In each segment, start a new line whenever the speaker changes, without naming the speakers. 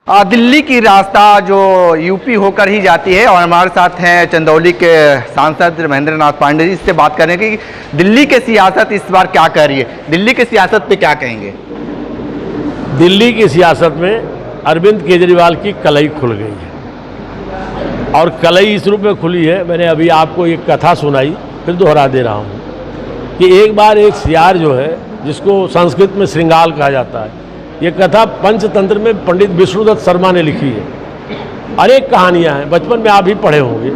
दिल्ली की रास्ता जो यूपी होकर ही जाती है और हमारे साथ हैं चंदौली के सांसद महेंद्र नाथ पांडे जी। इससे बात करें कि दिल्ली की सियासत इस बार क्या कर रही है, दिल्ली की सियासत पे क्या कहेंगे।
दिल्ली की सियासत में अरविंद केजरीवाल की कलई खुल गई है और कलई इस रूप में खुली है। मैंने अभी आपको एक कथा सुनाई, फिर दोहरा दे रहा हूँ कि एक बार एक सियार जो है, जिसको संस्कृत में श्रृंगाल कहा जाता है, ये कथा पंचतंत्र में पंडित विष्णुदत्त शर्मा ने लिखी है। अनेक कहानियां हैं, बचपन में आप भी पढ़े होंगे।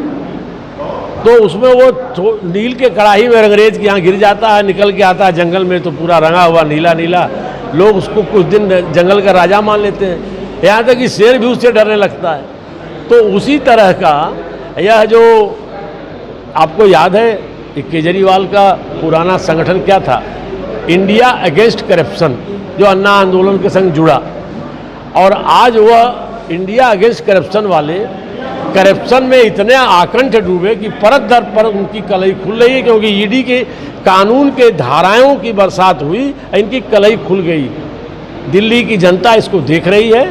तो उसमें वो नील के कड़ाही में अंग्रेज के यहाँ गिर जाता है, निकल के आता है जंगल में, तो पूरा रंगा हुआ नीला नीला। लोग उसको कुछ दिन जंगल का राजा मान लेते हैं, यहाँ तक कि शेर भी उससे डरने लगता है। तो उसी तरह का यह जो आपको याद है कि केजरीवाल का पुराना संगठन क्या था, इंडिया अगेंस्ट करप्शन, जो अन्ना आंदोलन के संग जुड़ा। और आज वह इंडिया अगेंस्ट करप्शन वाले करप्शन में इतने आकंठ डूबे कि परत दर पर उनकी कलई खुल रही है, क्योंकि ईडी के कानून के धाराओं की बरसात हुई, इनकी कलई खुल गई। दिल्ली की जनता इसको देख रही है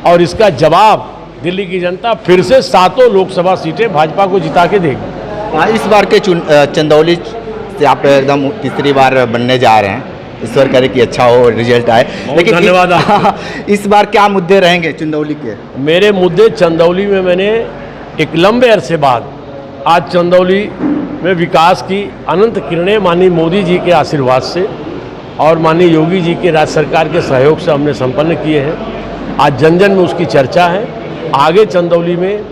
और इसका जवाब दिल्ली की जनता फिर से 7 लोकसभा सीटें भाजपा को जिता के देगी।
इस बार के चंदौली से आप एकदम तीसरी बार बनने जा रहे हैं, ईश्वर करे कि अच्छा हो, रिजल्ट आए। लेकिन
धन्यवाद।
इस बार क्या मुद्दे रहेंगे चंदौली के?
मेरे मुद्दे चंदौली में, मैंने एक लंबे अरसे बाद आज चंदौली में विकास की अनंत किरणें माननीय मोदी जी के आशीर्वाद से और माननीय योगी जी के राज्य सरकार के सहयोग से हमने संपन्न किए हैं। आज जन जन में उसकी चर्चा है। आगे चंदौली में,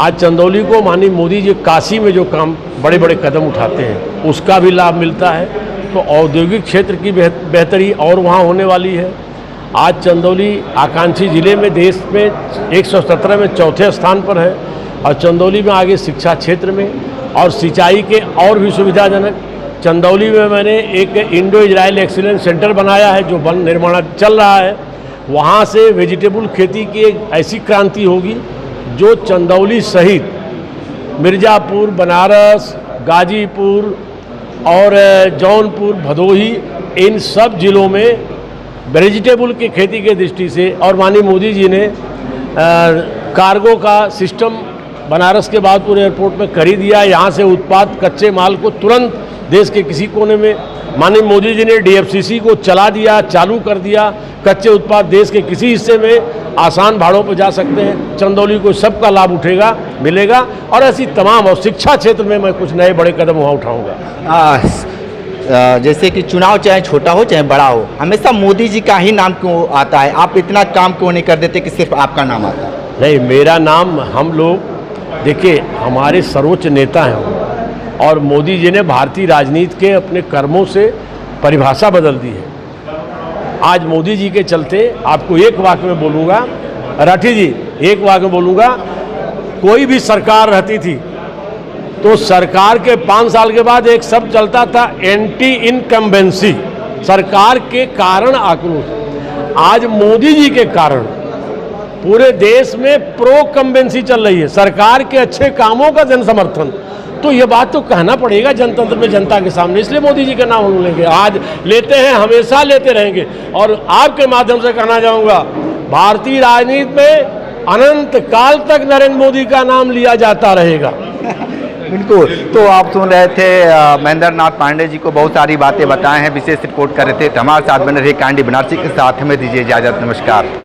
आज चंदौली को माननीय मोदी जी काशी में जो काम बड़े बड़े कदम उठाते हैं, उसका भी लाभ मिलता है। तो औद्योगिक क्षेत्र की बेहतरी और वहाँ होने वाली है। आज चंदौली आकांक्षी जिले में देश में 117 में चौथे स्थान पर है और चंदौली में आगे शिक्षा क्षेत्र में और सिंचाई के और भी सुविधाजनक। चंदौली में मैंने एक इंडो इजराइल एक्सीलेंस सेंटर बनाया है, जो बन निर्माण चल रहा है। वहाँ से वेजिटेबल खेती की एक ऐसी क्रांति होगी जो चंदौली सहित मिर्ज़ापुर, बनारस, गाजीपुर और जौनपुर, भदोही, इन सब जिलों में वेजिटेबल की खेती के दृष्टि से, और माननीय मोदी जी ने कार्गो का सिस्टम बनारस के बादपुर एयरपोर्ट में कर ही दिया। यहाँ से उत्पाद कच्चे माल को तुरंत देश के किसी कोने में, माननीय मोदी जी ने डीएफसीसी को चला दिया, चालू कर दिया। कच्चे उत्पाद देश के किसी हिस्से में आसान भाड़ों पर जा सकते हैं। चंदौली को सबका लाभ उठेगा, मिलेगा। और ऐसी तमाम, और शिक्षा क्षेत्र में मैं कुछ नए बड़े कदम वहाँ उठाऊंगा।
जैसे कि चुनाव चाहे छोटा हो चाहे बड़ा हो, हमेशा मोदी जी का ही नाम क्यों आता है? आप इतना काम क्यों नहीं कर देते कि सिर्फ आपका नाम आता है?
नहीं, मेरा नाम, हम लोग देखिए, हमारे सर्वोच्च नेता हैं और मोदी जी ने भारतीय राजनीति के अपने कर्मों से परिभाषा बदल दी है। आज मोदी जी के चलते आपको एक वाक्य में बोलूँगा, राठी जी, एक वाक्य में बोलूँगा, कोई भी सरकार रहती थी तो सरकार के 5 साल के बाद एक शब्द चलता था, एंटी इनकम्बेंसी, सरकार के कारण आक्रोश। आज मोदी जी के कारण पूरे देश में प्रो कम्बेंसी चल रही है, सरकार के अच्छे कामों का जन समर्थन। तो ये बात तो कहना पड़ेगा जनतंत्र में, जनता के सामने, इसलिए मोदी जी का नाम हम लेंगे। आज लेते हैं, हमेशा लेते रहेंगे। और आपके माध्यम से कहना चाहूँगा, भारतीय राजनीति में अनंत काल तक नरेंद्र मोदी का नाम लिया जाता रहेगा।
बिल्कुल। तो आप सुन रहे थे महेंद्र नाथ पांडे जी को बहुत सारी बातें बताए हैं, विशेष रिपोर्ट कर रहे थे। हमारे साथ बने रहे कैंडी बनारसी के साथ, हमें दीजिए इजाज़त। नमस्कार।